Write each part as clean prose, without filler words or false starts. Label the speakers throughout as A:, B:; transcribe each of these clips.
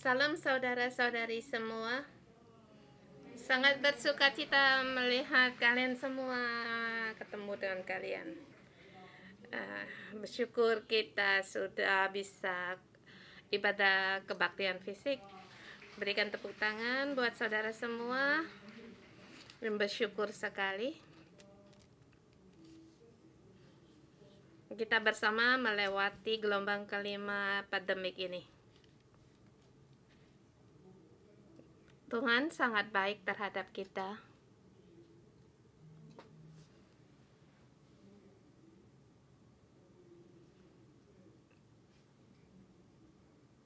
A: Salam saudara-saudari semua. Sangat bersuka cita melihat kalian semua, ketemu dengan kalian. Bersyukur kita sudah bisa ibadah kebaktian fisik. Berikan tepuk tangan buat saudara semua. Bersyukur sekali. Kita bersama melewati gelombang kelima pandemik ini. Tuhan sangat baik terhadap kita.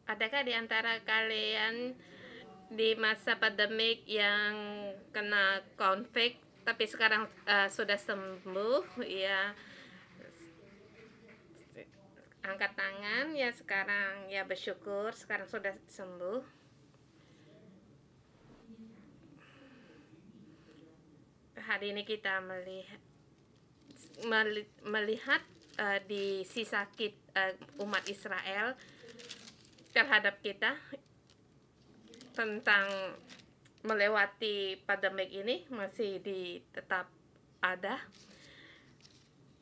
A: Adakah di antara kalian di masa pandemik yang kena konflik tapi sekarang sudah sembuh? Ya, angkat tangan ya sekarang, ya bersyukur sekarang sudah sembuh. Hari ini kita melihat di sisa umat Israel terhadap kita tentang melewati pandemik ini masih tetap ada.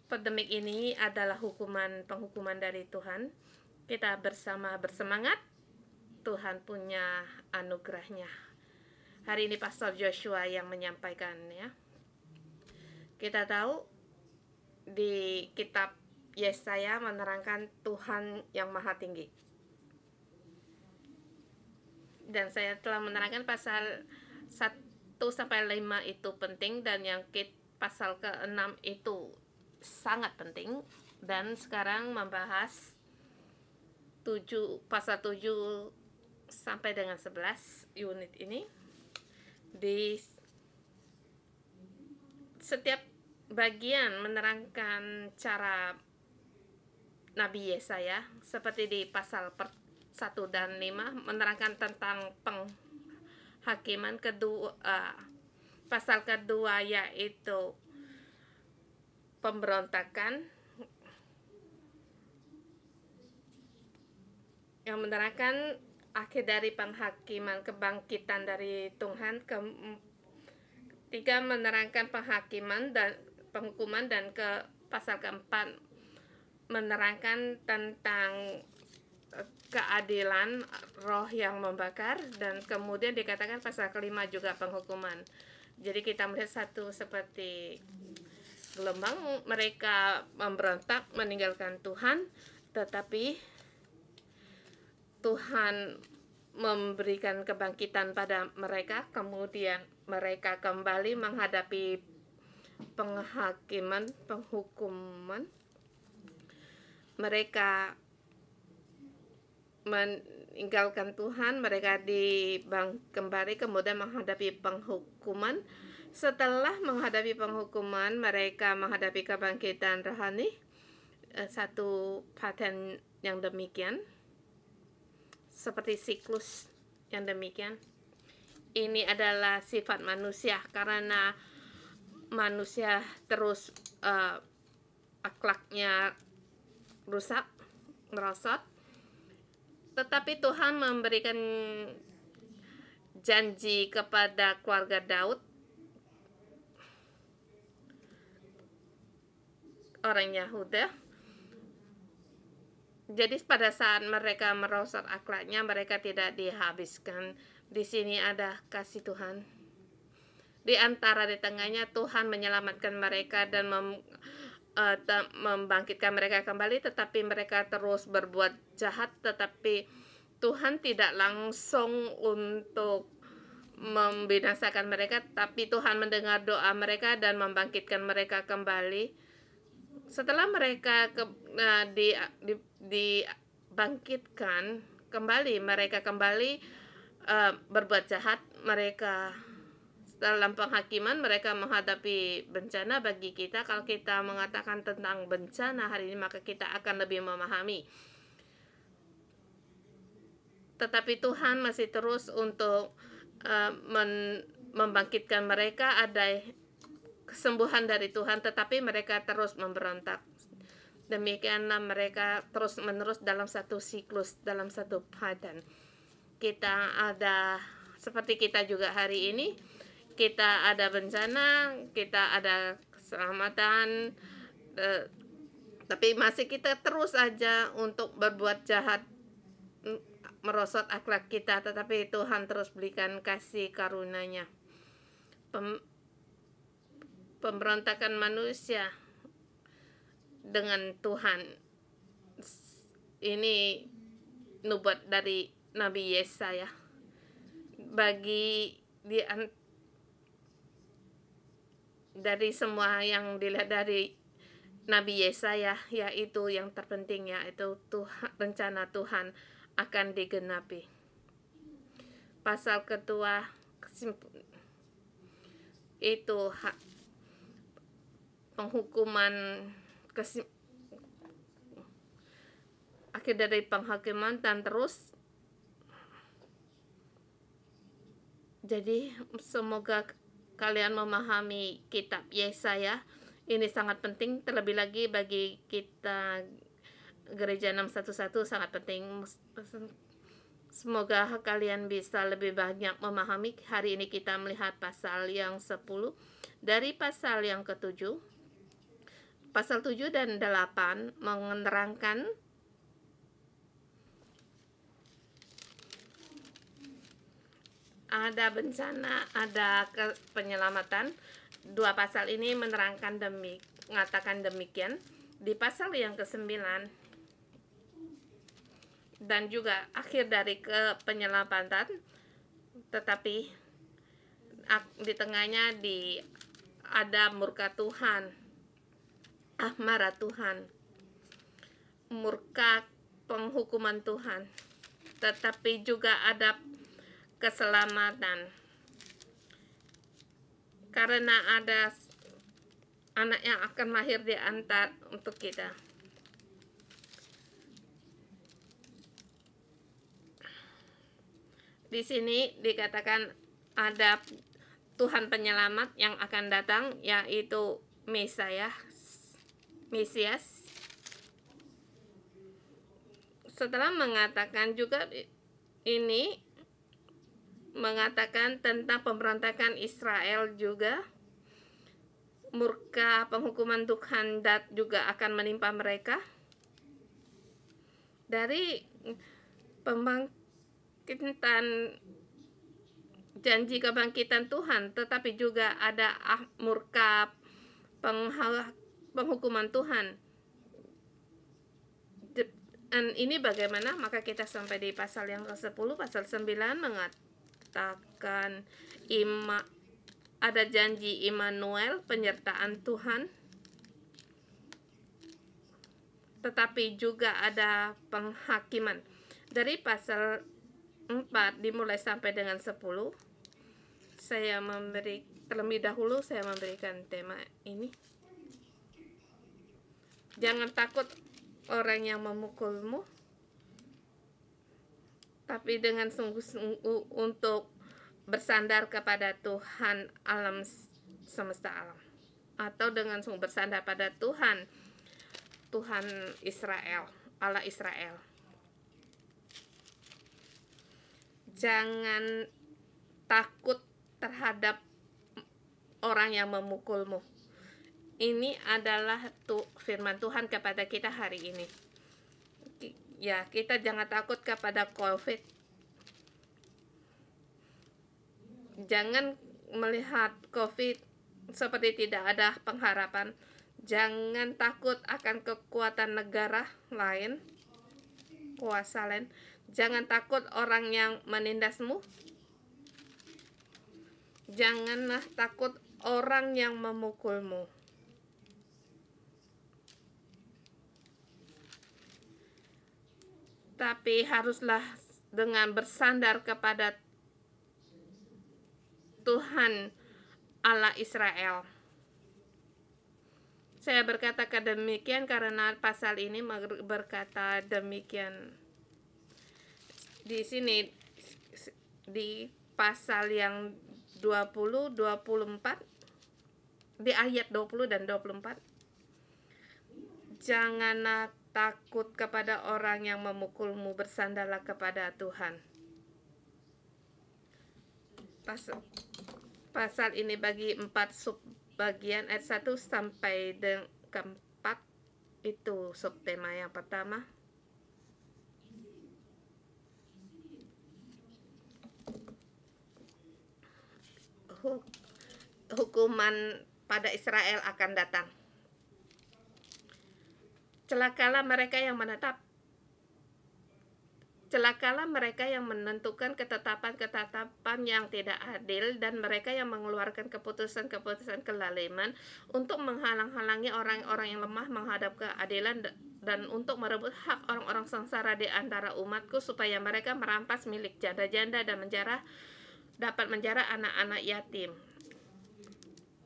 A: Pandemik ini adalah penghukuman dari Tuhan. Kita bersama bersemangat. Tuhan punya anugerahnya. Hari ini Pastor Joshua yang menyampaikannya. Kita tahu di kitab Yesaya menerangkan Tuhan yang Maha Tinggi. Dan saya telah menerangkan pasal 1-5 itu penting, dan yang pasal ke-6 itu sangat penting. Dan sekarang membahas pasal 7 sampai dengan 11 unit ini. Di setiap bagian menerangkan cara Nabi Yesaya, seperti di pasal 1 dan 5 menerangkan tentang penghakiman kedua. Pasal kedua yaitu pemberontakan, yang menerangkan akhir dari penghakiman, kebangkitan dari Tuhan. Ketiga menerangkan penghakiman dan penghukuman, dan ke pasal keempat menerangkan tentang keadilan roh yang membakar, dan kemudian dikatakan pasal kelima juga penghukuman. Jadi kita melihat satu seperti gelombang, mereka memberontak meninggalkan Tuhan, tetapi Tuhan memberikan kebangkitan pada mereka, kemudian mereka kembali menghadapi penghukuman. Mereka meninggalkan Tuhan, mereka kembali kemudian menghadapi penghukuman. Setelah menghadapi penghukuman, mereka menghadapi kebangkitan rohani. Satu pattern yang demikian, seperti siklus yang demikian. Ini adalah sifat manusia, karena manusia terus akhlaknya rusak, merosot. Tetapi Tuhan memberikan janji kepada keluarga Daud, orang Yahuda. Jadi pada saat mereka merosot akhlaknya, mereka tidak dihabiskan. Di sini ada kasih Tuhan. Di tengahnya Tuhan menyelamatkan mereka dan membangkitkan mereka kembali, tetapi mereka terus berbuat jahat. Tetapi Tuhan tidak langsung untuk membinasakan mereka, tapi Tuhan mendengar doa mereka dan membangkitkan mereka kembali. Setelah mereka dibangkitkan kembali, mereka kembali berbuat jahat. Mereka dalam penghakiman, mereka menghadapi bencana. Bagi kita, kalau kita mengatakan tentang bencana hari ini, maka kita akan lebih memahami. Tetapi Tuhan masih terus untuk membangkitkan mereka. Ada kesembuhan dari Tuhan, tetapi mereka terus memberontak. Demikianlah mereka terus menerus dalam satu siklus, dalam satu padan. kita ada seperti kita juga hari ini, kita ada bencana, kita ada keselamatan, tapi masih kita terus aja untuk berbuat jahat, merosot akhlak kita, tetapi Tuhan terus berikan kasih karunia-Nya. Pemberontakan manusia dengan Tuhan, ini nubuat dari Nabi Yesaya. Bagi dari semua yang dilihat dari Nabi Yesaya, yaitu yang terpenting, yaitu rencana Tuhan akan digenapi. Pasal kedua itu penghukuman, akhir dari penghakiman, dan terus. Jadi semoga kalian memahami kitab Yesaya. Ini sangat penting, terlebih lagi bagi kita Gereja 611 sangat penting. Semoga kalian bisa lebih banyak memahami. Hari ini kita melihat pasal yang 10 dari pasal yang ke-7. Pasal 7 dan 8 menerangkan ada bencana, ada penyelamatan. Dua pasal ini menerangkan mengatakan demikian. Di pasal yang ke-9 dan juga akhir dari penyelamatan, tetapi di tengahnya ada murka Tuhan, marah Tuhan, murka penghukuman Tuhan, tetapi juga ada keselamatan karena ada anak yang akan lahir di antara untuk kita. Di sini dikatakan ada Tuhan penyelamat yang akan datang, yaitu Mesias. Setelah mengatakan juga ini mengatakan tentang pemberontakan Israel juga, murka penghukuman Tuhan juga akan menimpa mereka. Dari janji kebangkitan Tuhan, tetapi juga ada murka penghukuman Tuhan. Dan ini bagaimana? Maka kita sampai di pasal yang ke-10, pasal 9 mengatakan ada janji Immanuel, penyertaan Tuhan, tetapi juga ada penghakiman. Dari pasal 4 dimulai sampai dengan 10, terlebih dahulu saya memberikan tema ini. Jangan takut orang yang memukulmu, tapi dengan sungguh-sungguh untuk bersandar kepada Tuhan alam semesta alam, atau dengan sungguh bersandar pada Tuhan Israel, Allah Israel. Jangan takut terhadap orang yang memukulmu. Ini adalah firman Tuhan kepada kita hari ini. Ya, kita jangan takut kepada COVID. Jangan melihat COVID seperti tidak ada pengharapan. Jangan takut akan kekuatan negara lain, kuasa lain. Jangan takut orang yang menindasmu. Janganlah takut orang yang memukulmu. Tapi haruslah dengan bersandar kepada Tuhan Allah Israel. Saya berkata demikian karena pasal ini berkata demikian. Di sini di pasal yang 20, 24, di ayat 20 dan 24, janganlah takut kepada orang yang memukulmu, bersandarlah kepada Tuhan. Pasal ini bagi 4 subbagian ayat 1 sampai ke 4. Itu subtema yang pertama. Hukuman pada Israel akan datang. Celakalah mereka yang menentukan ketetapan yang tidak adil, dan mereka yang mengeluarkan keputusan-keputusan kezaliman untuk menghalang-halangi orang-orang yang lemah menghadap keadilan, dan untuk merebut hak orang-orang sengsara di antara umatku, supaya mereka merampas milik janda-janda dan dapat menjara anak-anak yatim.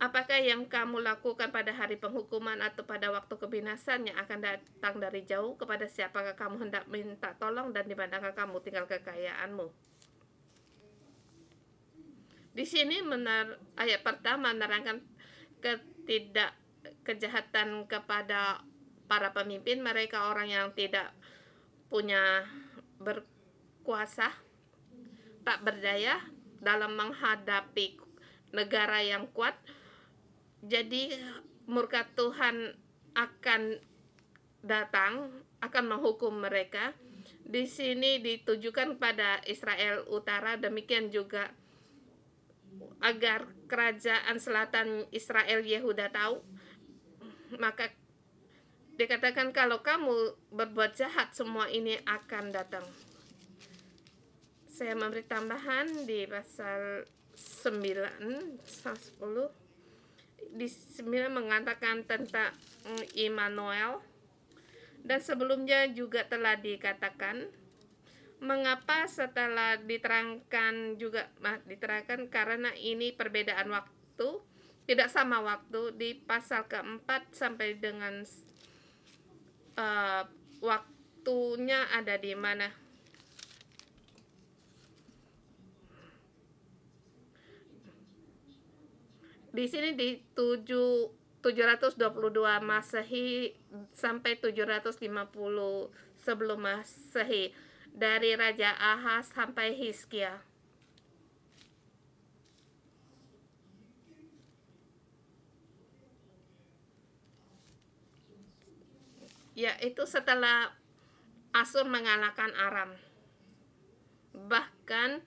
A: Apakah yang kamu lakukan pada hari penghukuman atau pada waktu kebinasan yang akan datang dari jauh? Kepada siapakah kamu hendak minta tolong, dan di manakah kamu tinggal kekayaanmu? Di sini ayat pertama menerangkan kejahatan kepada para pemimpin. Mereka orang yang tidak punya berkuasa, tak berdaya dalam menghadapi negara yang kuat. Jadi murka Tuhan akan datang, akan menghukum mereka. Di sini ditujukan pada Israel Utara, demikian juga agar kerajaan selatan Israel Yehuda tahu. Maka dikatakan kalau kamu berbuat jahat, semua ini akan datang. Saya memberi tambahan di pasal 9, 10. Di 9 mengatakan tentang Immanuel, dan sebelumnya juga telah dikatakan. Mengapa setelah diterangkan karena ini perbedaan waktu, tidak sama waktu. Di pasal keempat sampai dengan waktunya ada di mana? Di sini di 722 Masehi sampai 750 sebelum Masehi, dari Raja Ahaz sampai Hizkia. Yaitu setelah Asyur mengalahkan Aram. Bahkan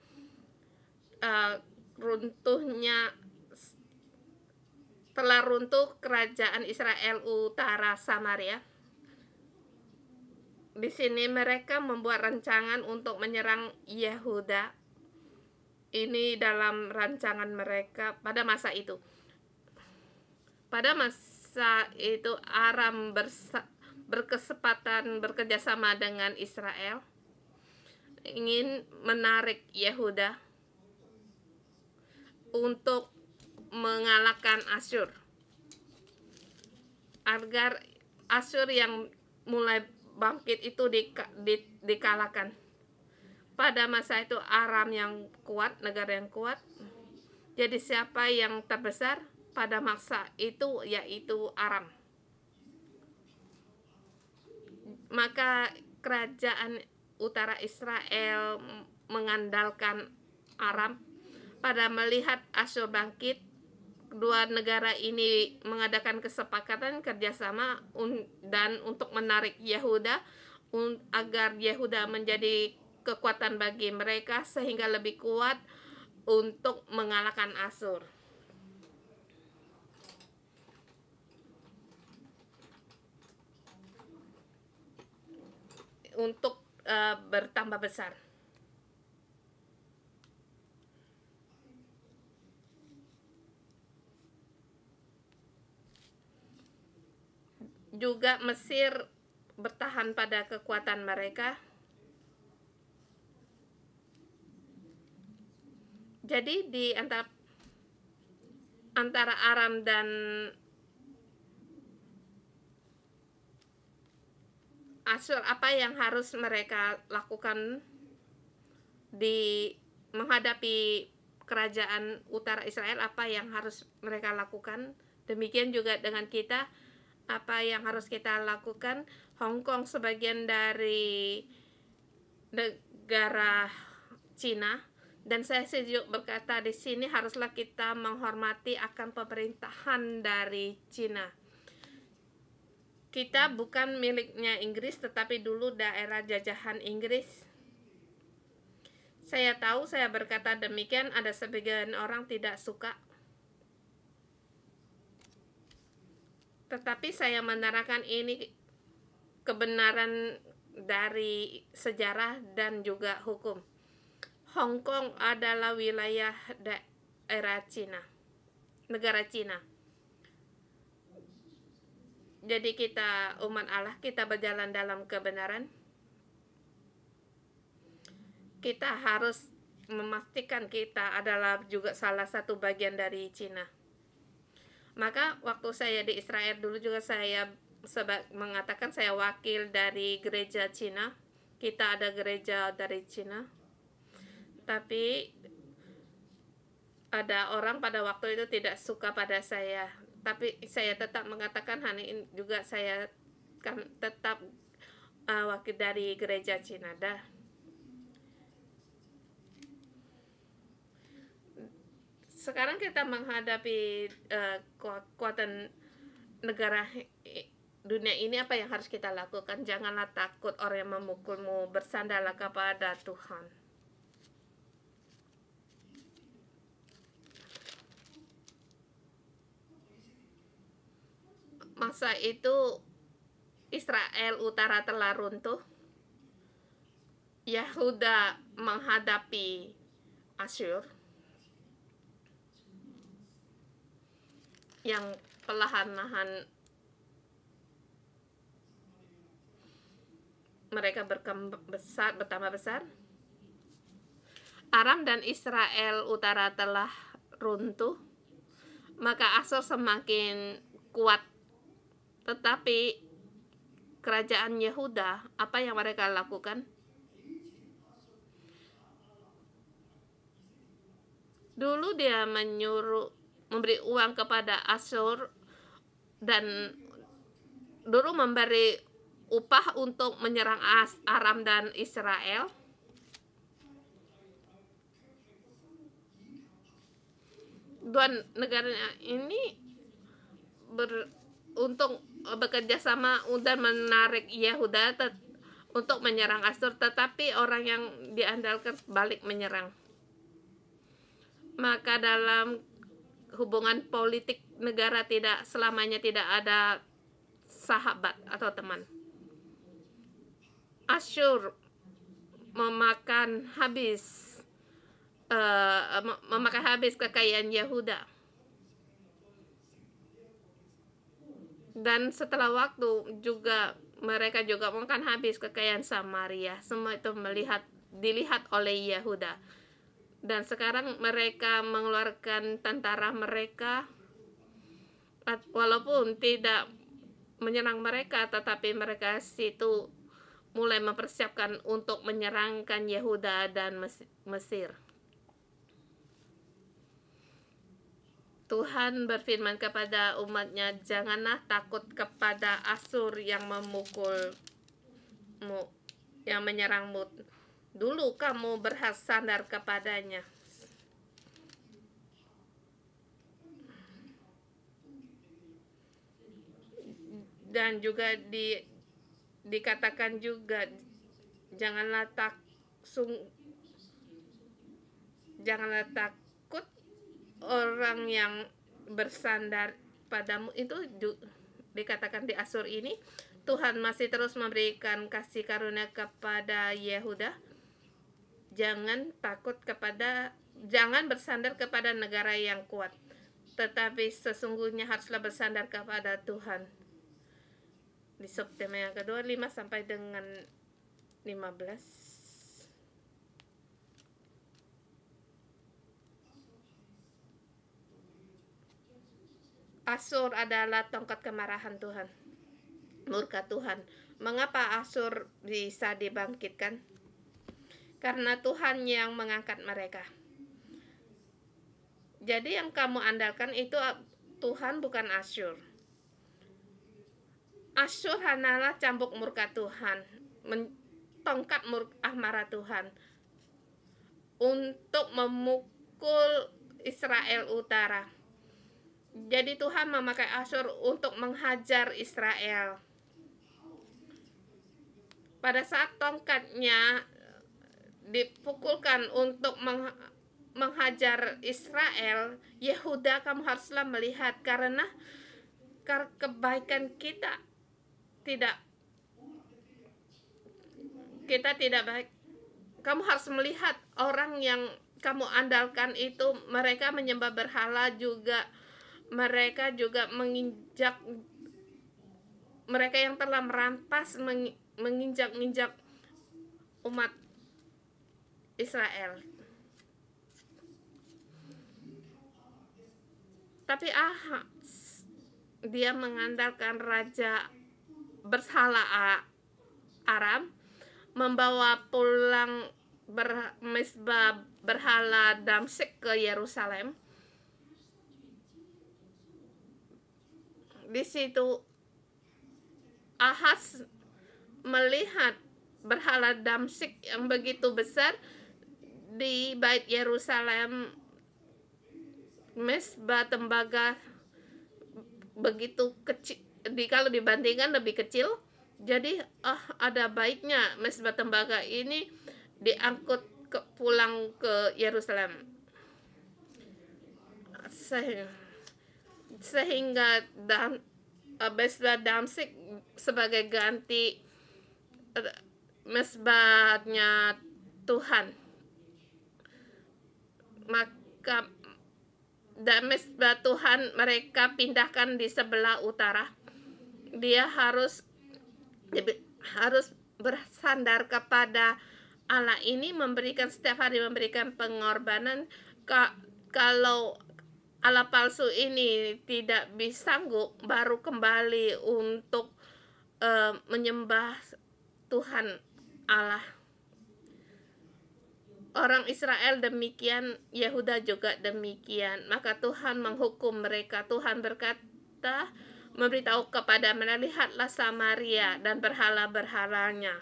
A: telah runtuh kerajaan Israel Utara Samaria. Di sini mereka membuat rancangan untuk menyerang Yehuda. Ini dalam rancangan mereka pada masa itu. Pada masa itu Aram berkesempatan bekerjasama dengan Israel, ingin menarik Yehuda untuk mengalahkan Asyur, agar Asyur yang mulai bangkit itu dikalahkan. Pada masa itu Aram yang kuat, negara yang kuat. Jadi siapa yang terbesar pada masa itu? Yaitu Aram. Maka kerajaan utara Israel mengandalkan Aram. Pada melihat Asyur bangkit, kedua negara ini mengadakan kesepakatan kerjasama dan untuk menarik Yehuda, agar Yehuda menjadi kekuatan bagi mereka sehingga lebih kuat untuk mengalahkan Asyur. Untuk bertambah besar. Juga Mesir bertahan pada kekuatan mereka. Jadi di antara Aram dan Asyur, apa yang harus mereka lakukan di menghadapi kerajaan utara Israel? Apa yang harus mereka lakukan? Demikian juga dengan kita, apa yang harus kita lakukan? Hong Kong sebagian dari negara Cina, Dan saya setuju berkata di sini haruslah kita menghormati akan pemerintahan dari Cina. Kita bukan miliknya Inggris, tetapi dulu daerah jajahan Inggris. Saya tahu saya berkata demikian, ada sebagian orang tidak suka. Tetapi saya menerangkan ini kebenaran dari sejarah dan juga hukum. Hong Kong adalah wilayah daerah Cina, negara Cina. Jadi kita umat Allah, kita berjalan dalam kebenaran. Kita harus memastikan kita adalah juga salah satu bagian dari Cina. Maka waktu saya di Israel dulu juga saya mengatakan saya wakil dari gereja Cina. Kita ada gereja dari Cina. Tapi ada orang pada waktu itu tidak suka pada saya. Tapi saya tetap mengatakan hari ini juga saya kan tetap wakil dari gereja Cina. Sekarang kita menghadapi kekuatan negara dunia ini, apa yang harus kita lakukan? Janganlah takut orang yang memukulmu, bersandarlah kepada Tuhan. Masa itu Israel utara telah runtuh, Yehuda menghadapi Asyur yang perlahan-lahan mereka bertambah besar. Aram dan Israel utara telah runtuh, maka Asyur semakin kuat. Tetapi kerajaan Yehuda, apa yang mereka lakukan? Dulu dia memberi uang kepada Asyur dan dulu memberi upah untuk menyerang Aram dan Israel. Dua negara ini untuk bekerja sama dan menarik Yehuda untuk menyerang Asyur, tetapi orang yang diandalkan balik menyerang. Maka dalam hubungan politik negara tidak selamanya tidak ada sahabat atau teman. Asyur memakan habis kekayaan Yehuda. Dan setelah waktu juga mereka juga makan habis kekayaan Samaria. Semua itu dilihat oleh Yehuda. Dan sekarang mereka mengeluarkan tentara mereka, walaupun tidak menyerang mereka, tetapi mereka situ mulai mempersiapkan untuk menyerangkan Yehuda dan Mesir. Tuhan berfirman kepada umatnya, janganlah takut kepada Asyur yang memukulmu, yang menyerangmu. Dulu kamu bersandar kepadanya. Dan juga dikatakan juga, janganlah takut orang yang bersandar padamu. Itu dikatakan di Asyur ini. Tuhan masih terus memberikan kasih karunia kepada Yehuda. Jangan bersandar kepada negara yang kuat, tetapi sesungguhnya haruslah bersandar kepada Tuhan. Di subtema yang kedua 5 sampai dengan 15. Asyur adalah tongkat kemarahan Tuhan, murka Tuhan. Mengapa Asyur bisa dibangkitkan? Karena Tuhan yang mengangkat mereka. Jadi yang kamu andalkan itu Tuhan, bukan Asyur. Asyur hanyalah cambuk murka Tuhan, tongkat marah Tuhan untuk memukul Israel Utara. Jadi Tuhan memakai Asyur untuk menghajar Israel. Pada saat tongkatnya dipukulkan untuk menghajar Israel, Yehuda, kamu haruslah melihat, karena kebaikan kita tidak baik. Kamu harus melihat orang yang kamu andalkan itu, mereka menyembah berhala juga, mereka juga menginjak, mereka yang telah merampas, menginjak-injak umat Israel. Tapi Ahaz, dia mengandalkan raja berhala Aram, membawa pulang mesbah berhala Damsyik ke Yerusalem. Di situ Ahaz melihat berhala Damsyik yang begitu besar di Bait Yerusalem, mesbah tembaga begitu kecil, kalau dibandingkan lebih kecil. Jadi ada baiknya mesbah tembaga ini diangkut pulang ke Yerusalem, sehingga mesbah Damsyik sebagai ganti mesbahnya Tuhan. Maka mesbah Tuhan mereka pindahkan di sebelah utara. Dia harus bersandar kepada Allah ini, memberikan setiap hari, memberikan pengorbanan. Kalau Allah palsu ini tidak bisa sanggup, baru kembali untuk menyembah Tuhan Allah. Orang Israel demikian, Yehuda juga demikian. Maka Tuhan menghukum mereka. Tuhan berkata, memberitahu kepada mereka, lihatlah Samaria dan berhala-berhalanya.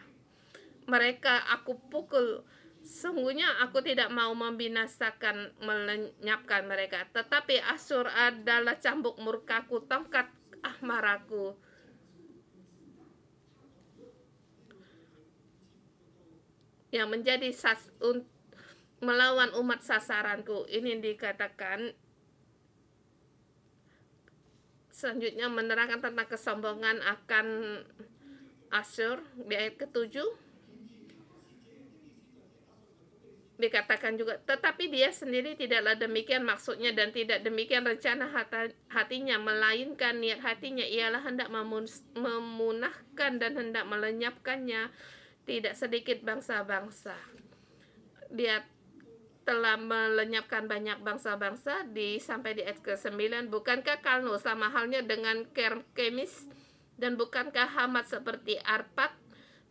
A: Mereka aku pukul. Sungguhnya aku tidak mau membinasakan, melenyapkan mereka. Tetapi Asyur adalah cambuk murkaku, tongkat maraku. Yang menjadi melawan umat sasaranku. Ini dikatakan selanjutnya menerangkan tentang kesombongan akan Asyur di ayat ke-7. Dikatakan juga, tetapi dia sendiri tidaklah demikian maksudnya dan tidak demikian rencana hatinya, melainkan niat hatinya ialah hendak memunahkan dan hendak melenyapkannya tidak sedikit bangsa-bangsa. Dia telah melenyapkan banyak bangsa-bangsa sampai di ayat ke-9. Bukankah Kalno sama halnya dengan Kemis, dan bukankah Hamat seperti Arpad,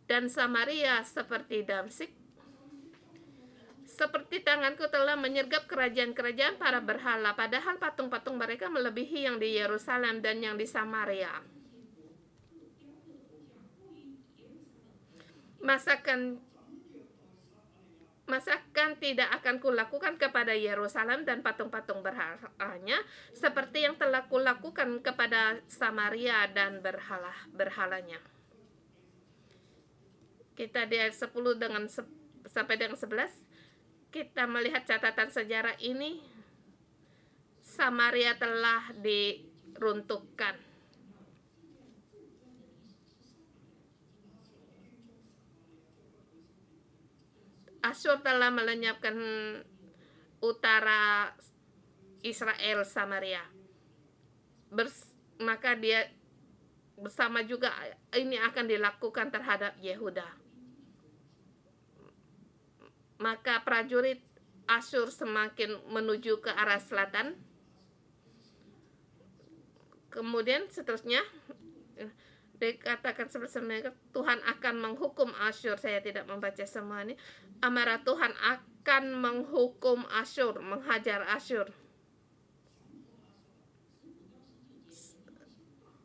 A: dan Samaria seperti Damsyik? Seperti tanganku telah menyergap kerajaan-kerajaan para berhala, padahal patung-patung mereka melebihi yang di Yerusalem dan yang di Samaria. Masakan tidak akan kulakukan kepada Yerusalem dan patung-patung berhalanya seperti yang telah kulakukan kepada Samaria dan berhalanya. Kita di ayat 10 sampai dengan 11, kita melihat catatan sejarah ini. Samaria telah diruntuhkan. Asyur telah melenyapkan utara Israel, Samaria. Maka dia bersama juga ini akan dilakukan terhadap Yehuda. Maka prajurit Asyur semakin menuju ke arah selatan. Kemudian seterusnya dikatakan sebenarnya Tuhan akan menghukum Asyur. Saya tidak membaca semua ini. Amarah Tuhan akan menghukum Asyur, menghajar Asyur.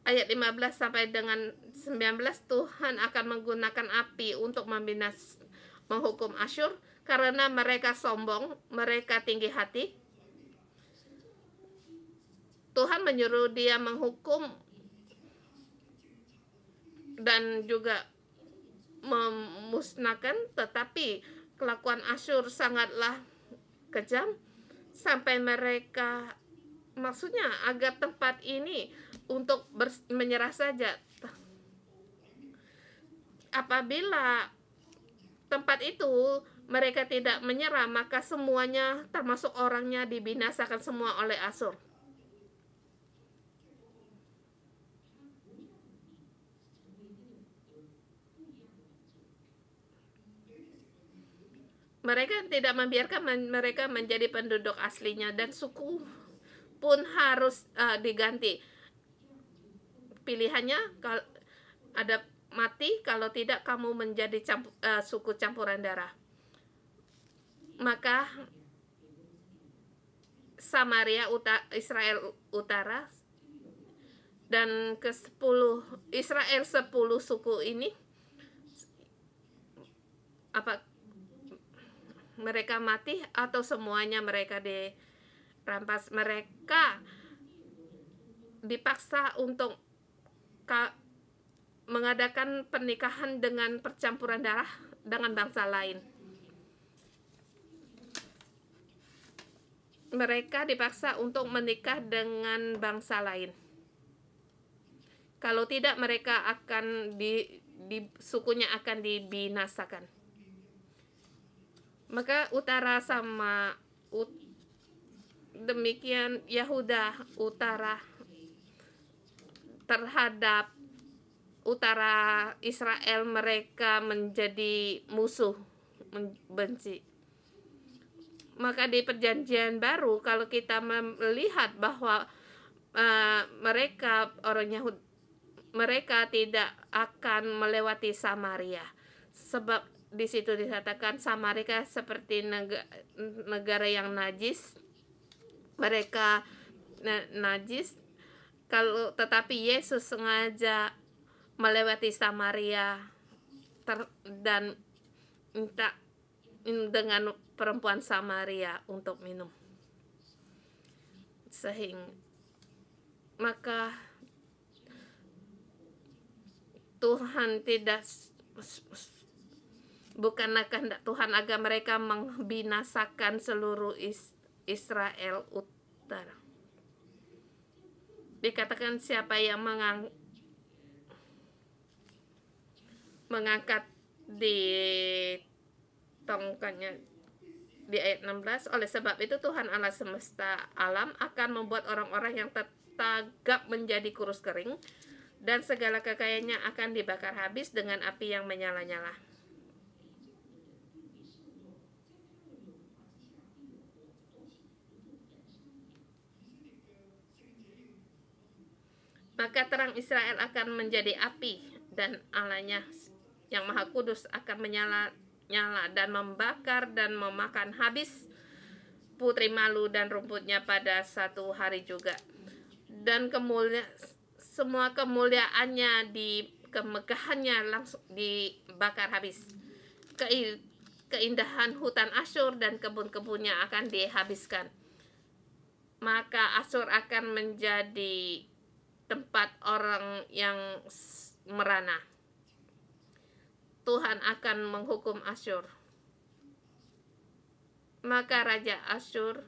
A: Ayat 15 sampai dengan 19, Tuhan akan menggunakan api untuk menghukum Asyur, karena mereka sombong, mereka tinggi hati. Tuhan menyuruh dia menghukum dan juga memusnahkan, tetapi kelakuan Asyur sangatlah kejam sampai mereka, maksudnya agar tempat ini untuk menyerah saja. Apabila tempat itu mereka tidak menyerah, maka semuanya termasuk orangnya dibinasakan semua oleh Asyur. Mereka tidak membiarkan mereka menjadi penduduk aslinya, dan suku pun harus diganti. Pilihannya ada mati, kalau tidak kamu menjadi suku campuran darah. Maka Samaria Israel Utara dan ke-10 Israel 10 suku ini, apa mereka mati atau semuanya mereka dirampas. Mereka dipaksa untuk mengadakan pernikahan dengan percampuran darah dengan bangsa lain. Mereka dipaksa untuk menikah dengan bangsa lain. Kalau tidak, mereka akan sukunya akan dibinasakan. Maka utara sama demikian Yehuda utara terhadap utara Israel, mereka menjadi musuh, benci. Maka di perjanjian baru, kalau kita melihat bahwa orang Yahudi, mereka tidak akan melewati Samaria, sebab di situ dikatakan Samaria seperti negara yang najis. Mereka najis, tetapi Yesus sengaja melewati Samaria dan minta dengan perempuan Samaria untuk minum. Sehingga maka Tuhan bukanlah kehendak Tuhan agar mereka membinasakan seluruh Israel Utara. Dikatakan siapa yang mengangkat di tongkatnya di ayat 16, oleh sebab itu Tuhan Allah semesta alam akan membuat orang-orang yang tetagap menjadi kurus kering, dan segala kekayaannya akan dibakar habis dengan api yang menyala-nyala. Maka terang Israel akan menjadi api, dan Allahnya yang Maha Kudus akan menyala-nyala dan membakar dan memakan habis putri malu dan rumputnya pada satu hari juga. Dan semua kemuliaannya, kemegahannya langsung dibakar habis. Keindahan hutan Asyur dan kebun-kebunnya akan dihabiskan. Maka Asyur akan menjadi tempat orang yang merana. Tuhan akan menghukum Asyur. Maka Raja Asyur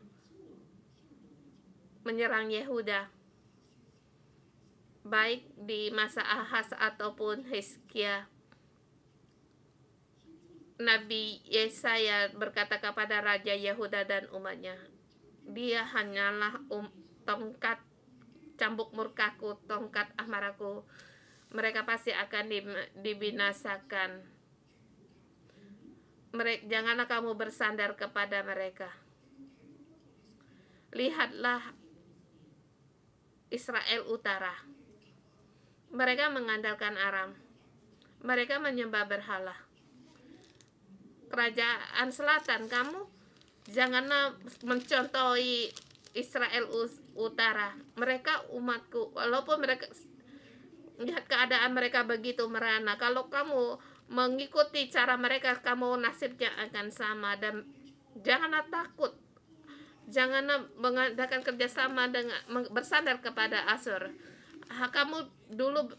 A: menyerang Yehuda, baik di masa Ahaz ataupun Hizkia. Nabi Yesaya berkata kepada Raja Yehuda dan umatnya, dia hanyalah tongkat cambuk murkaku, tongkat amarahku. Mereka pasti akan dibinasakan. Janganlah kamu bersandar kepada mereka. Lihatlah Israel Utara. Mereka mengandalkan Aram. Mereka menyembah berhala. Kerajaan Selatan, kamu janganlah mencontohi Israel Utara. Mereka umatku, walaupun mereka lihat keadaan mereka begitu merana. Kalau kamu mengikuti cara mereka, kamu nasibnya akan sama. Dan janganlah takut, janganlah mengadakan kerjasama dengan bersandar kepada Asyur. Kamu dulu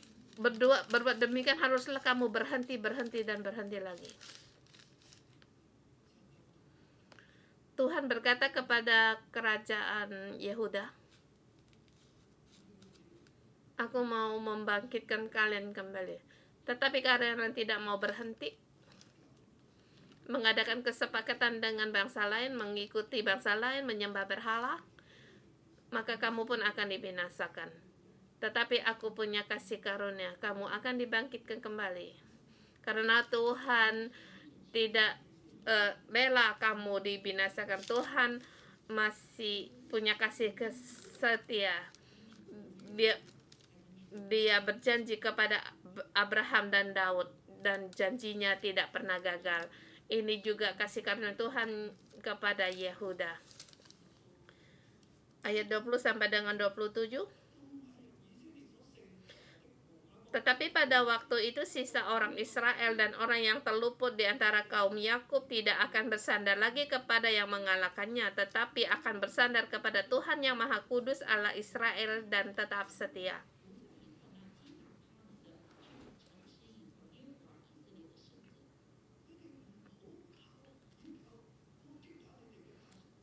A: berbuat demikian, haruslah kamu berhenti dan berhenti lagi. Tuhan berkata kepada kerajaan Yehuda, aku mau membangkitkan kalian kembali. Tetapi kalian tidak mau berhenti, mengadakan kesepakatan dengan bangsa lain, mengikuti bangsa lain, menyembah berhala, maka kamu pun akan dibinasakan. Tetapi aku punya kasih karunia, kamu akan dibangkitkan kembali. Karena Tuhan tidak rela kamu dibinasakan. Tuhan masih punya kasih setia. Dia berjanji kepada Abraham dan Daud, dan janjinya tidak pernah gagal. Ini juga kasih karunia Tuhan kepada Yehuda. Ayat 20 sampai dengan 27. Tetapi pada waktu itu sisa orang Israel dan orang yang terluput di antara kaum Yakub tidak akan bersandar lagi kepada yang mengalahkannya, tetapi akan bersandar kepada Tuhan yang Maha Kudus Allah Israel dan tetap setia.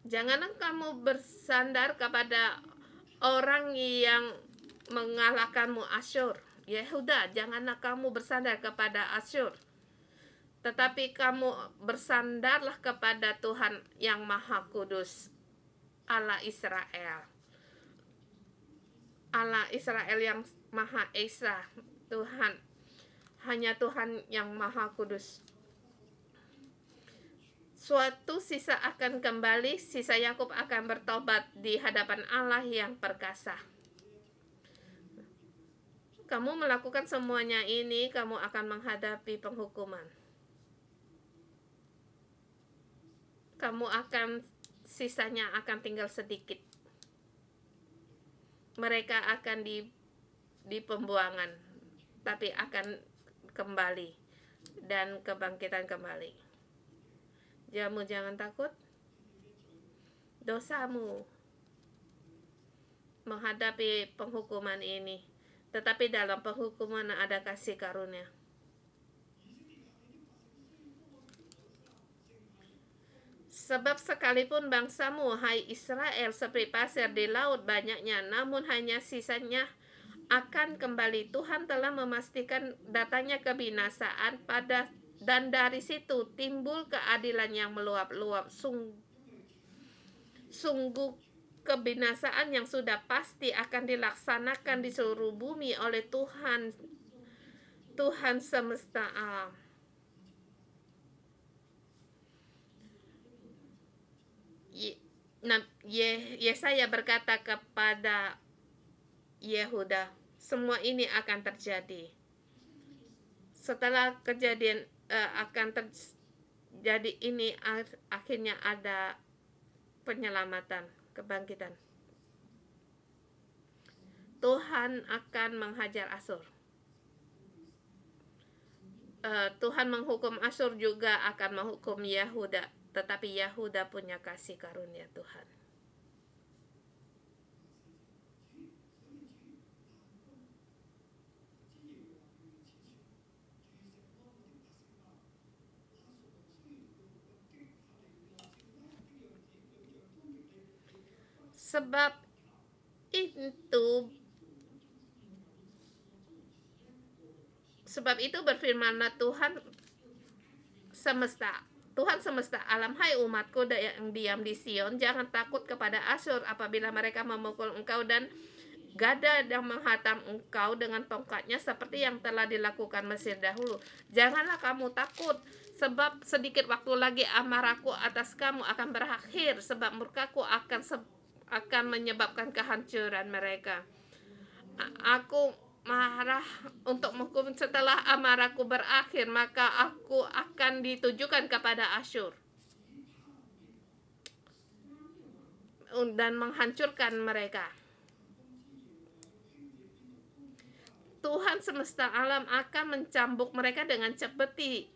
A: Janganlah kamu bersandar kepada orang yang mengalahkanmu, Asyur. Yehuda, janganlah kamu bersandar kepada Asyur, tetapi kamu bersandarlah kepada Tuhan yang Maha Kudus, Allah Israel. Allah Israel yang Maha Esa, Tuhan, hanya Tuhan yang Maha Kudus. Suatu sisa akan kembali, sisa Yakub akan bertobat di hadapan Allah yang perkasa. Kamu melakukan semuanya ini, kamu akan menghadapi penghukuman. Kamu akan, sisanya akan tinggal sedikit. Mereka akan di pembuangan, tapi akan kembali dan kebangkitan kembali. Kamu jangan takut. Dosamu menghadapi penghukuman ini, tetapi dalam penghukuman ada kasih karunia. Sebab sekalipun bangsamu, hai Israel, seperti pasir di laut banyaknya, namun hanya sisanya akan kembali. Tuhan telah memastikan datangnya kebinasaan dan dari situ timbul keadilan yang meluap-luap. Sungguh kebinasaan yang sudah pasti akan dilaksanakan di seluruh bumi oleh Tuhan semesta alam. Yesaya berkata kepada Yehuda, semua ini akan terjadi. Setelah kejadian akan terjadi ini, akhirnya ada penyelamatan, kebangkitan. Tuhan akan menghajar Asyur. Tuhan menghukum Asyur juga akan menghukum Yehuda, tetapi Yehuda punya kasih karunia Tuhan. Sebab itu berfirmanlah Tuhan semesta alam, hai umatku yang diam di Sion, jangan takut kepada Asyur apabila mereka memukul engkau dan gada yang menghantam engkau dengan tongkatnya seperti yang telah dilakukan Mesir dahulu. Janganlah kamu takut, sebab sedikit waktu lagi amarahku atas kamu akan berakhir, sebab murkaku akan menyebabkan kehancuran mereka. Aku marah untuk menghukum. Setelah amarahku berakhir, maka aku akan ditujukan kepada Asyur dan menghancurkan mereka. Tuhan semesta alam akan mencambuk mereka dengan cepeti,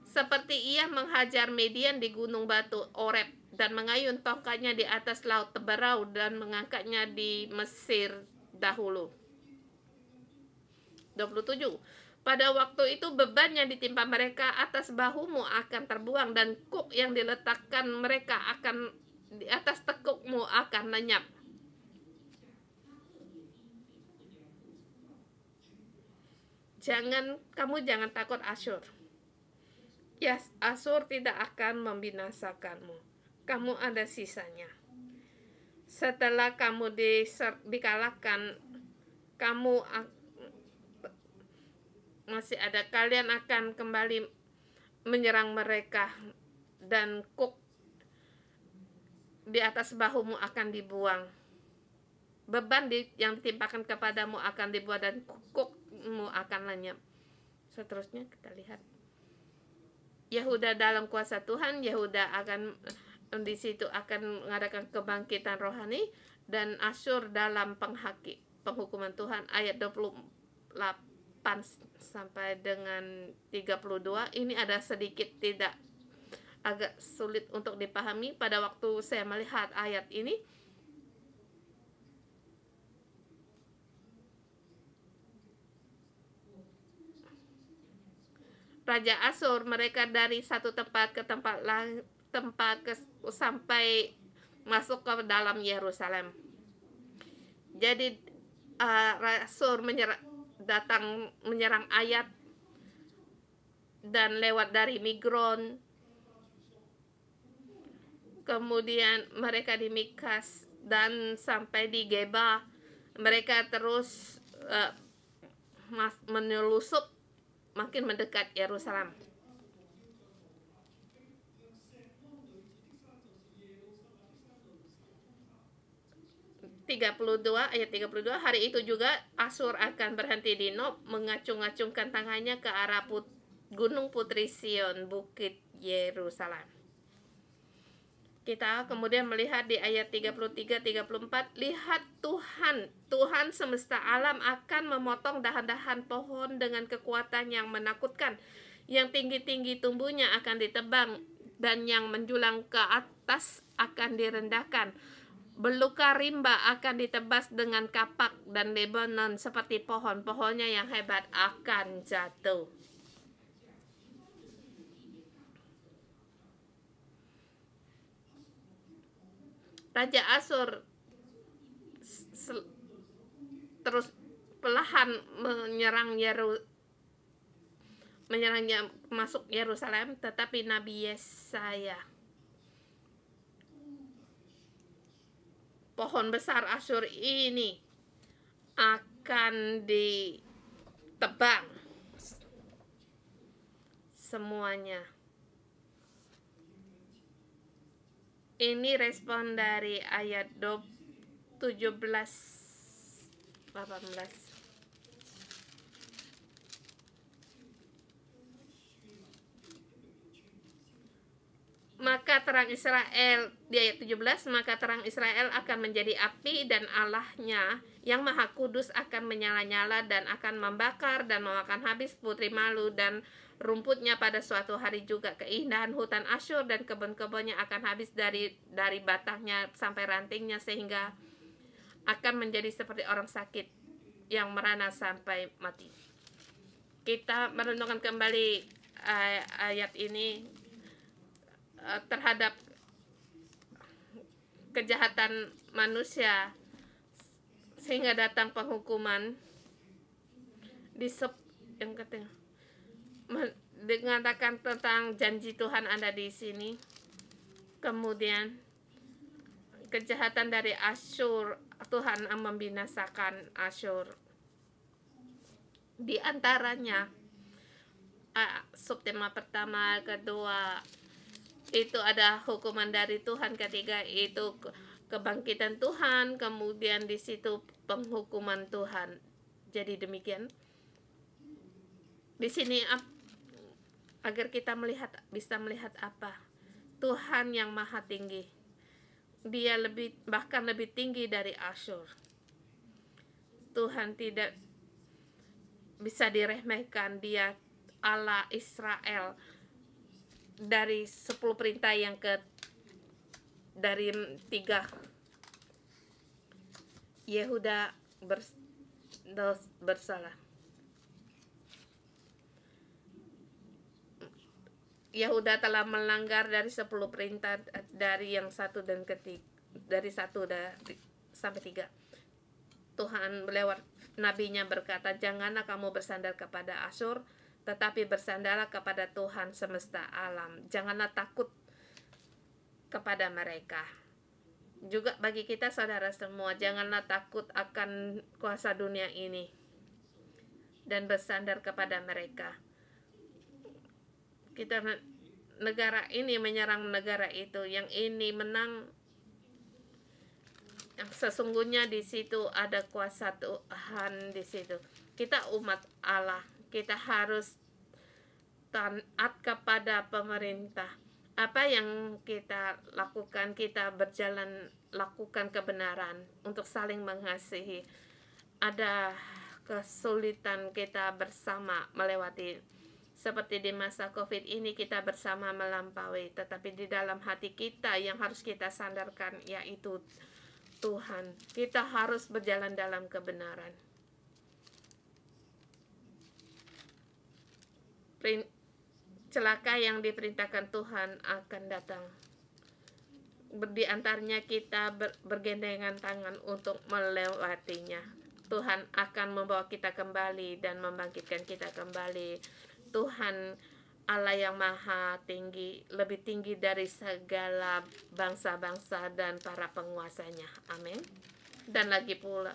A: seperti ia menghajar Midian di gunung batu Oreb dan mengayun tongkatnya di atas laut Teberau dan mengangkatnya di Mesir dahulu. 27. Pada waktu itu beban yang ditimpa mereka atas bahumu akan terbuang dan kuk yang diletakkan mereka akan di atas tekukmu akan lenyap. Kamu jangan takut Asyur. Ya, Asyur tidak akan membinasakanmu. Kamu ada sisanya. Setelah kamu dikalahkan, kamu masih ada. Kalian akan kembali menyerang mereka dan kuk di atas bahumu akan dibuang. Beban yang ditimpakan kepadamu akan dibuang dan kukmu akan lenyap. Seterusnya kita lihat. Yehuda dalam kuasa Tuhan. Yehuda akan di situ akan mengadakan kebangkitan rohani, dan Asyur dalam penghukuman Tuhan. Ayat 28 sampai dengan 32. Ini ada sedikit agak sulit untuk dipahami. Pada waktu saya melihat ayat ini, Raja Asyur mereka dari satu tempat ke tempat lain, sampai masuk ke dalam Yerusalem. Jadi Asyur datang menyerang Ayat dan lewat dari Migron. Kemudian mereka di Mikas dan sampai di Geba. Mereka terus menyelusup makin mendekat Yerusalem. 32 ayat 32. Hari itu juga Asyur akan berhenti di Nob, mengacung-acungkan tangannya ke arah gunung Putri Sion, bukit Yerusalem. Kita kemudian melihat di ayat 33-34, lihat Tuhan semesta alam akan memotong dahan-dahan pohon dengan kekuatan yang menakutkan. Yang tinggi-tinggi tumbuhnya akan ditebang dan yang menjulang ke atas akan direndahkan. Belukar rimba akan ditebas dengan kapak dan Lebanon seperti pohon-pohonnya yang hebat akan jatuh. Raja Asyur terus perlahan menyerangnya masuk Yerusalem, tetapi Nabi Yesaya, pohon besar Asyur ini akan ditebang semuanya. Ini respon dari ayat 17-18. Maka terang Israel, di ayat 17, maka terang Israel akan menjadi api dan Allahnya yang maha kudus akan menyala-nyala dan akan membakar dan memakan habis putri malu dan rumputnya pada suatu hari juga. Keindahan hutan Asyur dan kebun-kebunnya akan habis dari batangnya sampai rantingnya, sehingga akan menjadi seperti orang sakit yang merana sampai mati. Kita merenungkan kembali ayat ini terhadap kejahatan manusia sehingga datang penghukuman. Yang ketiga mengatakan tentang janji Tuhan ada di sini. Kemudian kejahatan dari Asyur, Tuhan membinasakan Asyur. Di antaranya subtema pertama, kedua itu ada hukuman dari Tuhan, ketiga itu kebangkitan Tuhan, kemudian di situ penghukuman Tuhan. Jadi demikian. Di sini agar kita bisa melihat apa? Tuhan yang maha tinggi. Dia bahkan lebih tinggi dari Asyur. Tuhan tidak bisa diremehkan. Dia Allah Israel. Dari 10 perintah yang dari 3 Yehuda bersalah. Yehuda telah melanggar dari 10 perintah, dari yang 1 dan ketiga, dari 1 sampai 3. Tuhan lewat nabinya berkata, janganlah kamu bersandar kepada Asyur, tetapi bersandarlah kepada Tuhan semesta alam. Janganlah takut kepada mereka. Juga bagi kita saudara semua, janganlah takut akan kuasa dunia ini dan bersandar kepada mereka. Kita negara ini menyerang negara itu, yang ini menang, yang sesungguhnya di situ ada kuasa Tuhan di situ. Kita umat Allah, kita harus taat kepada pemerintah. Apa yang kita lakukan, kita berjalan lakukan kebenaran untuk saling mengasihi. Ada kesulitan, kita bersama melewati. Seperti di masa COVID ini, kita bersama melampaui, tetapi di dalam hati kita yang harus kita sandarkan yaitu Tuhan. Kita harus berjalan dalam kebenaran. Celaka yang diperintahkan Tuhan akan datang. Di antaranya kita bergandengan tangan untuk melewatinya. Tuhan akan membawa kita kembali dan membangkitkan kita kembali. Tuhan Allah yang maha tinggi, lebih tinggi dari segala bangsa-bangsa dan para penguasanya. Amin. Dan lagi pula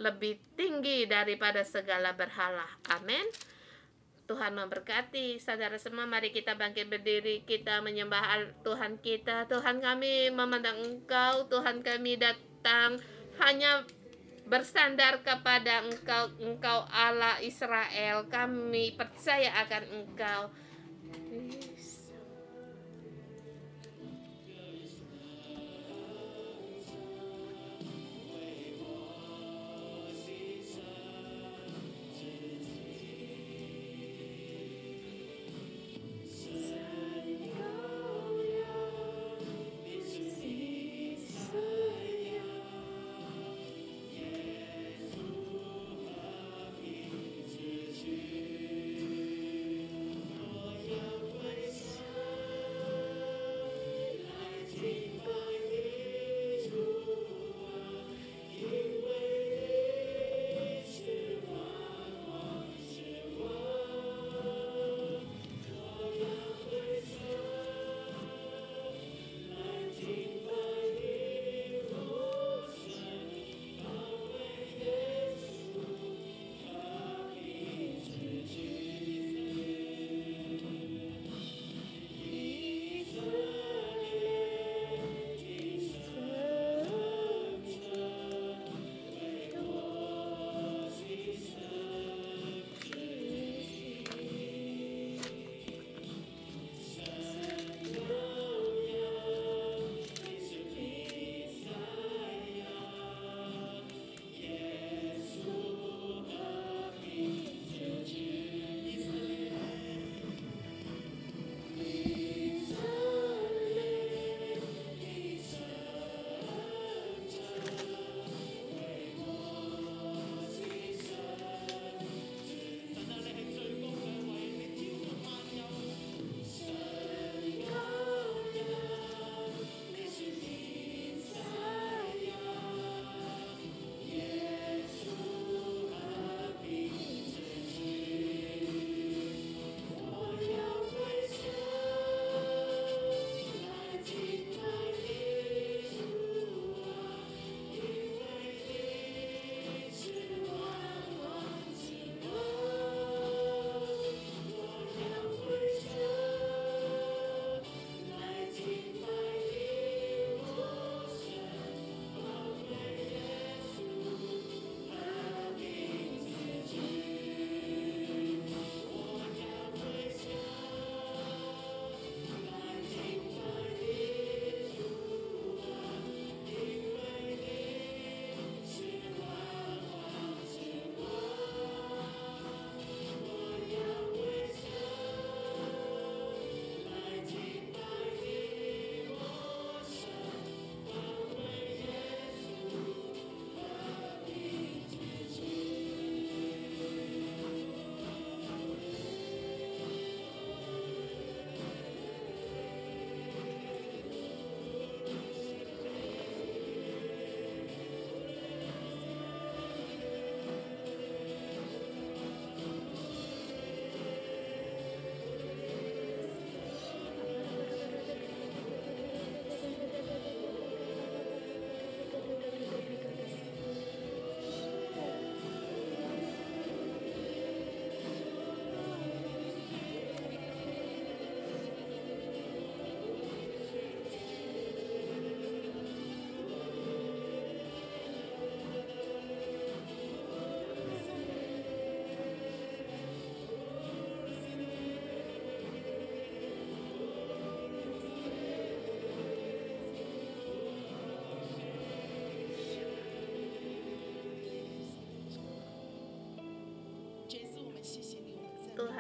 A: lebih tinggi daripada segala berhala. Amin. Tuhan memberkati saudara semua. Mari kita bangkit berdiri, kita menyembah Tuhan kita. Tuhan, kami memandang Engkau. Tuhan, kami datang hanya bersandar kepada Engkau. Engkau Allah Israel. Kami percaya akan Engkau.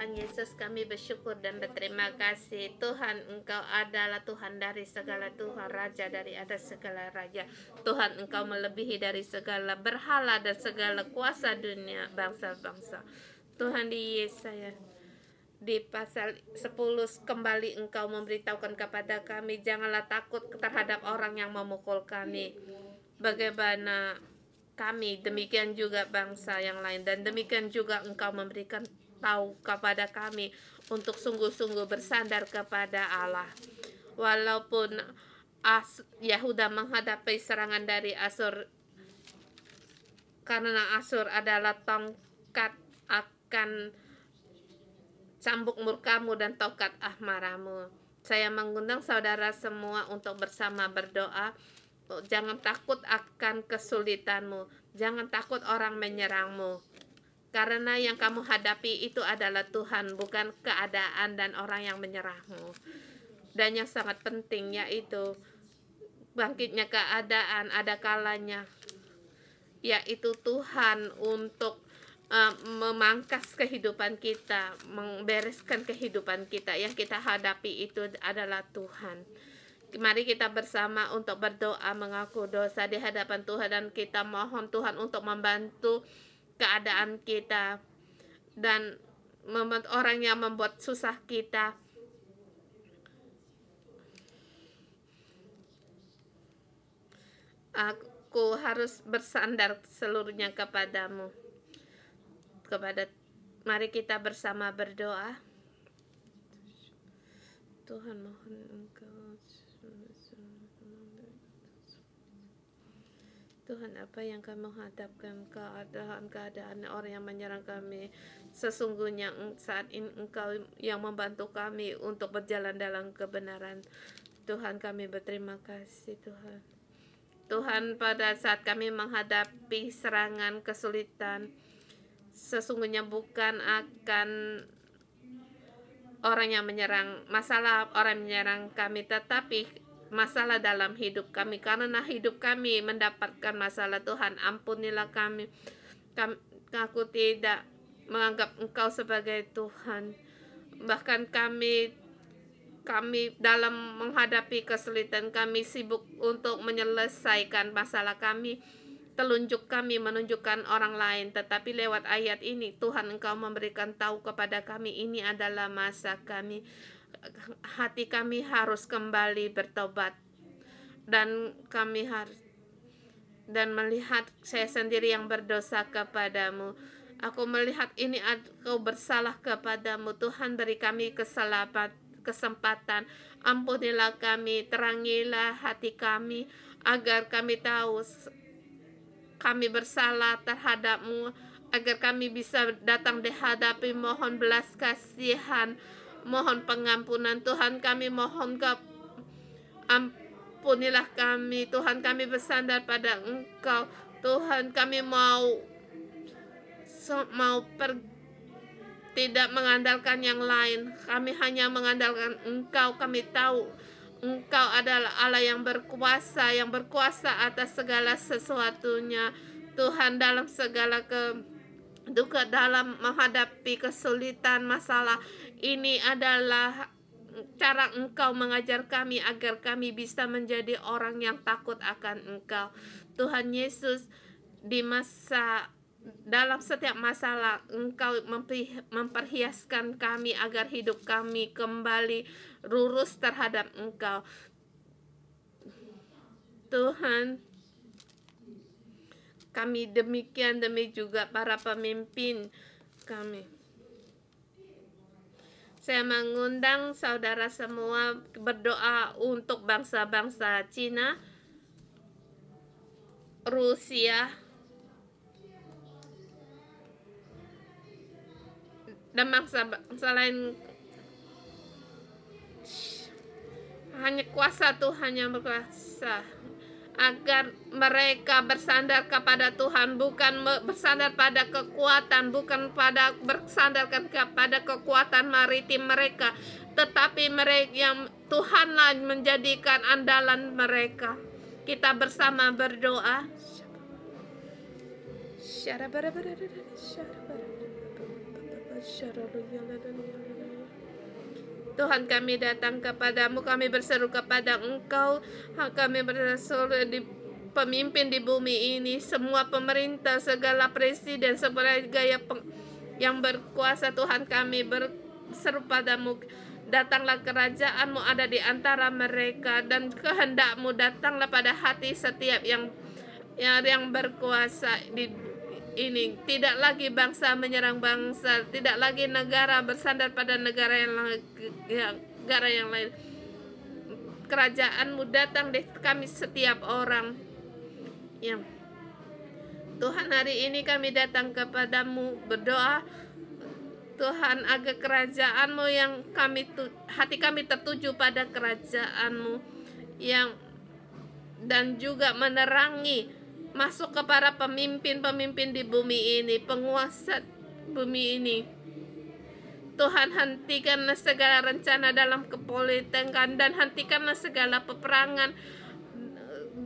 A: Tuhan Yesus, kami bersyukur dan berterima kasih. Tuhan, Engkau adalah Tuhan dari segala Tuhan, Raja dari atas segala Raja. Tuhan, Engkau melebihi dari segala berhala dan segala kuasa dunia bangsa-bangsa. Tuhan, di Yesaya di pasal 10 kembali Engkau memberitahukan kepada kami, janganlah takut terhadap orang yang memukul kami. Bagaimana kami, demikian juga bangsa yang lain, dan demikian juga Engkau memberikan tahu kepada kami untuk sungguh-sungguh bersandar kepada Allah. Walaupun Yahuda menghadapi serangan dari Asur, karena Asur adalah tongkat akan cambuk murkamu dan tongkat amarahmu. Saya mengundang saudara semua untuk bersama berdoa. Jangan takut akan kesulitanmu. Jangan takut orang menyerangmu. Karena yang kamu hadapi itu adalah Tuhan, bukan keadaan dan orang yang menyerangmu. Dan yang sangat penting yaitu bangkitnya keadaan ada kalanya, yaitu Tuhan untuk memangkas kehidupan kita, membereskan kehidupan kita. Yang kita hadapi itu adalah Tuhan. Mari kita bersama untuk berdoa mengaku dosa di hadapan Tuhan, dan kita mohon Tuhan untuk membantu keadaan kita dan orang yang membuat susah kita. Aku harus bersandar seluruhnya kepadamu. Mari kita bersama berdoa. Tuhan, mohon Engkau, Tuhan, apa yang kami hadapkan, keadaan orang yang menyerang kami, sesungguhnya saat ini Engkau yang membantu kami untuk berjalan dalam kebenaran. Tuhan, kami berterima kasih Tuhan. Tuhan, pada saat kami menghadapi serangan, kesulitan, sesungguhnya bukan akan orang yang menyerang, masalah orang menyerang kami, tetapi masalah dalam hidup kami, karena hidup kami mendapatkan masalah. Tuhan, ampunilah kami. Aku tidak menganggap Engkau sebagai Tuhan. Bahkan kami dalam menghadapi kesulitan, kami sibuk untuk menyelesaikan masalah kami, telunjuk kami menunjukkan orang lain. Tetapi lewat ayat ini Tuhan, Engkau memberikan tahu kepada kami, ini adalah masa kami. Hati kami harus kembali bertobat, dan kami harus melihat saya sendiri yang berdosa kepadamu. Aku melihat ini aku bersalah kepadamu. Tuhan, beri kami kesempatan. Ampunilah kami, terangilah hati kami, agar kami tahu kami bersalah terhadap-Mu, agar kami bisa datang dihadapi, mohon belas kasihan, mohon pengampunan. Tuhan, kami mohon ampunilah kami. Tuhan, kami bersandar pada Engkau. Tuhan, kami mau tidak mengandalkan yang lain. Kami hanya mengandalkan Engkau. Kami tahu Engkau adalah Allah yang berkuasa atas segala sesuatunya. Tuhan, dalam segala dalam menghadapi kesulitan, masalah, ini adalah cara Engkau mengajar kami agar kami bisa menjadi orang yang takut akan Engkau. Tuhan Yesus, dalam setiap masalah Engkau memperhiaskan kami agar hidup kami kembali lurus terhadap Engkau. Tuhan, kami demikian juga para pemimpin kami. Saya mengundang saudara semua berdoa untuk bangsa-bangsa Cina, Rusia, dan bangsa-bangsa lain. Hanya kuasa Tuhan yang berkuasa, agar mereka bersandar kepada Tuhan, bukan bersandar pada kekuatan, bukan bersandar kepada kekuatan maritim mereka, tetapi mereka yang Tuhanlah menjadikan andalan mereka. Kita bersama berdoa. Tuhan, kami datang kepadamu, kami berseru kepada Engkau, kami berseru di pemimpin di bumi ini, semua pemerintah, segala presiden, sebagai yang berkuasa. Tuhan, kami berseru padamu, datanglah kerajaanmu ada di antara mereka, dan kehendakmu datanglah pada hati setiap yang berkuasa di ini. Tidak lagi bangsa menyerang bangsa, tidak lagi negara bersandar pada negara yang lain. Kerajaanmu datang di kami setiap orang. Ya Tuhan, hari ini kami datang kepadamu berdoa, Tuhan, agar kerajaanmu yang hati kami tertuju pada kerajaanmu dan juga menerangi masuk kepada pemimpin-pemimpin di bumi ini, penguasa bumi ini. Tuhan, hentikanlah segala rencana dalam kepolitikan, dan hentikanlah segala peperangan,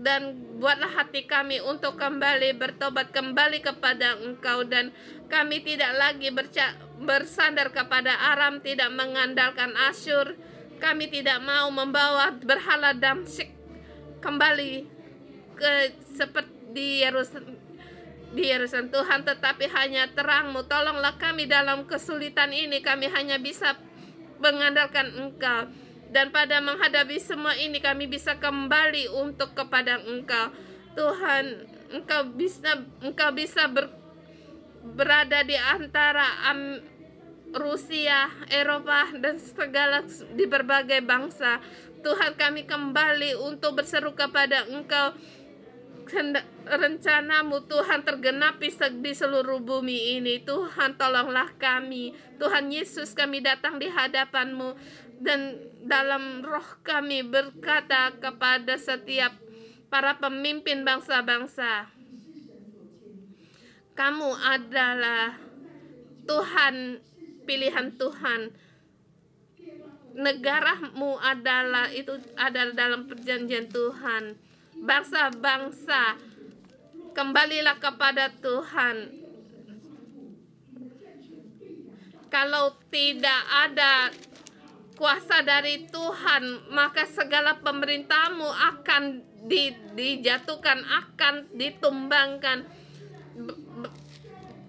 A: dan buatlah hati kami untuk kembali bertobat, kembali kepada Engkau, dan kami tidak lagi bersandar kepada Aram, tidak mengandalkan Asyur. Kami tidak mau membawa berhala Damsyik kembali seperti di Yerusalem, Tuhan, tetapi hanya terang-Mu. Tolonglah kami dalam kesulitan ini, kami hanya bisa mengandalkan Engkau, dan pada menghadapi semua ini kami bisa kembali untuk kepada Engkau. Tuhan, Engkau bisa berada di antara Rusia, Eropa, dan segala di berbagai bangsa. Tuhan, kami kembali untuk berseru kepada Engkau. Rencana-Mu, Tuhan, tergenapi di seluruh bumi ini. Tuhan, tolonglah kami. Tuhan Yesus, kami datang di hadapan-Mu, dan dalam roh kami berkata kepada setiap para pemimpin bangsa-bangsa, Kamu adalah Tuhan, pilihan Tuhan. Negara-Mu adalah dalam perjanjian Tuhan. Bangsa-bangsa, kembalilah kepada Tuhan. Kalau tidak ada kuasa dari Tuhan, maka segala pemerintah-Mu akan dijatuhkan, akan ditumbangkan.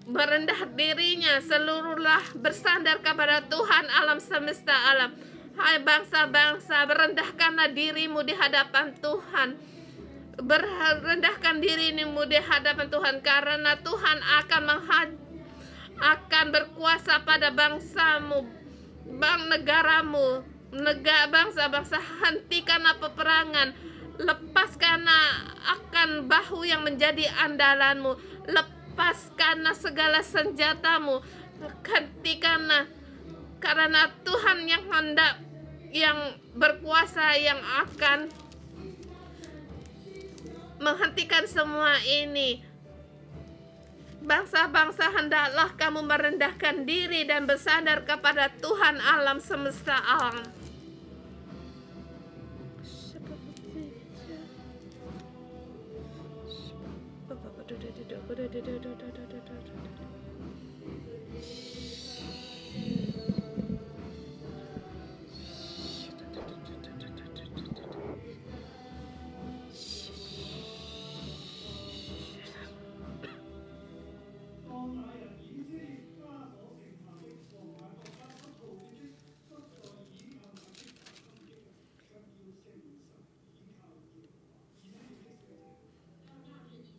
A: Merendah dirinya, seluruhlah bersandar kepada Tuhan alam semesta alam. Hai bangsa-bangsa, berendahkanlah dirimu di hadapan Tuhan. Berendahkan dirimu di hadapan Tuhan, karena Tuhan akan berkuasa pada bangsa-Mu, negara-Mu, bangsa-bangsa. Hentikanlah peperangan, lepaskanlah akan bahu yang menjadi andalan-Mu, lepaskanlah segala senjata-Mu, hentikanlah, karena Tuhan yang berkuasa yang akan menghentikan semua ini. Bangsa-bangsa, hendaklah kamu merendahkan diri dan bersandar kepada Tuhan alam semesta alam.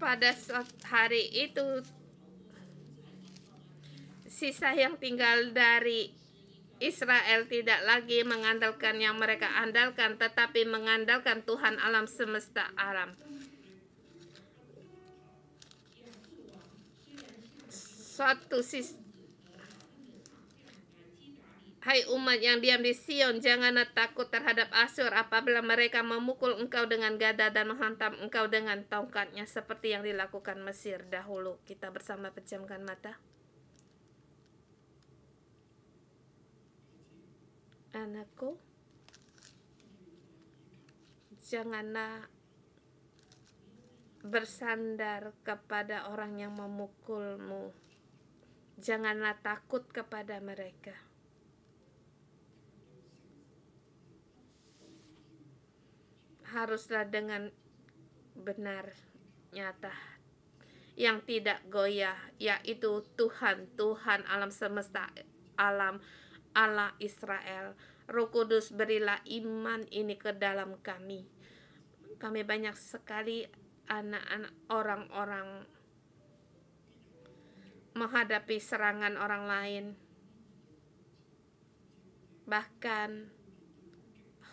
A: Pada hari itu, sisa yang tinggal dari Israel tidak lagi mengandalkan yang mereka andalkan, tetapi mengandalkan Tuhan alam semesta alam. Hai umat yang diam di Sion, janganlah takut terhadap Asyur apabila mereka memukul engkau dengan gada dan menghantam engkau dengan tongkatnya, seperti yang dilakukan Mesir dahulu. Kita bersama pejamkan mata. Anakku, janganlah bersandar kepada orang yang memukulmu. Janganlah takut kepada mereka. Haruslah dengan benar, nyata, yang tidak goyah, yaitu Tuhan alam semesta, alam Allah Israel. Roh Kudus, berilah iman ini ke dalam kami. Kami banyak sekali anak-anak orang-orang menghadapi serangan orang lain. Bahkan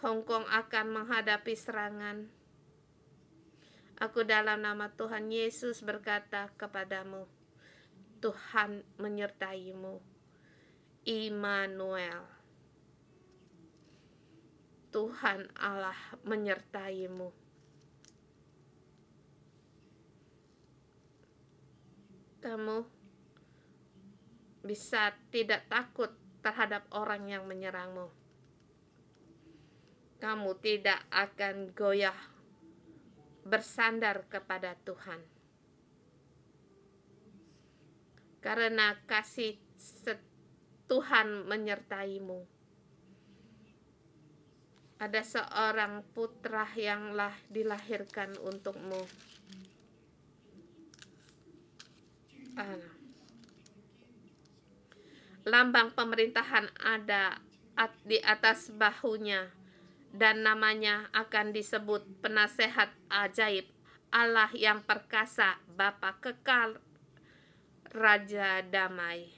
A: Hong Kong akan menghadapi serangan. Aku dalam nama Tuhan Yesus berkata kepadamu, Tuhan menyertaimu. Immanuel. Tuhan Allah menyertaimu. Kamu bisa tidak takut terhadap orang yang menyerangmu. Kamu tidak akan goyah bersandar kepada Tuhan. Karena kasih Tuhan menyertaimu. Ada seorang putra yang dilahirkan untukmu. Lambang pemerintahan ada di atas bahunya, dan namanya akan disebut Penasehat Ajaib, Allah yang perkasa, Bapa kekal, Raja Damai.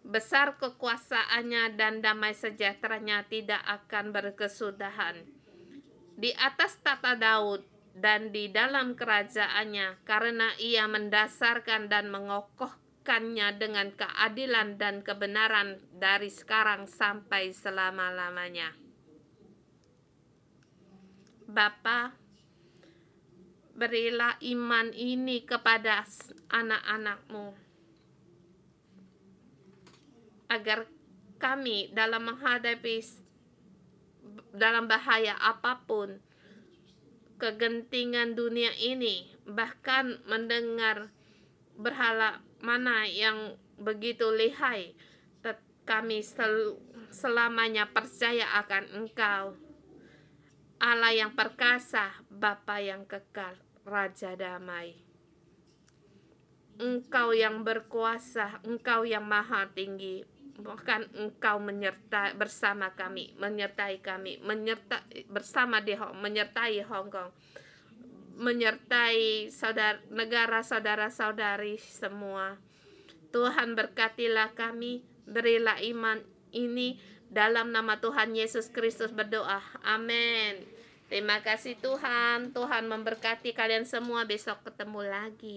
A: Besar kekuasaannya dan damai sejahteranya tidak akan berkesudahan di atas tata Daud dan di dalam kerajaannya, karena ia mendasarkan dan mengokohkannya dengan keadilan dan kebenaran dari sekarang sampai selama-lamanya. Bapa, berilah iman ini kepada anak-anak-Mu, agar kami dalam menghadapi dalam bahaya apapun, kegentingan dunia ini, bahkan mendengar berhala mana yang begitu lihai, kami selamanya percaya akan Engkau, Allah yang perkasa, Bapa yang kekal, Raja Damai. Engkau yang berkuasa, Engkau yang maha tinggi, bahkan Engkau bersama kami, menyertai kami, menyertai Hong Kong, menyertai negara saudara-saudari semua. Tuhan, berkatilah kami, berilah iman ini, dalam nama Tuhan Yesus Kristus berdoa. Amin. Terima kasih Tuhan. Tuhan memberkati kalian semua. Besok ketemu lagi.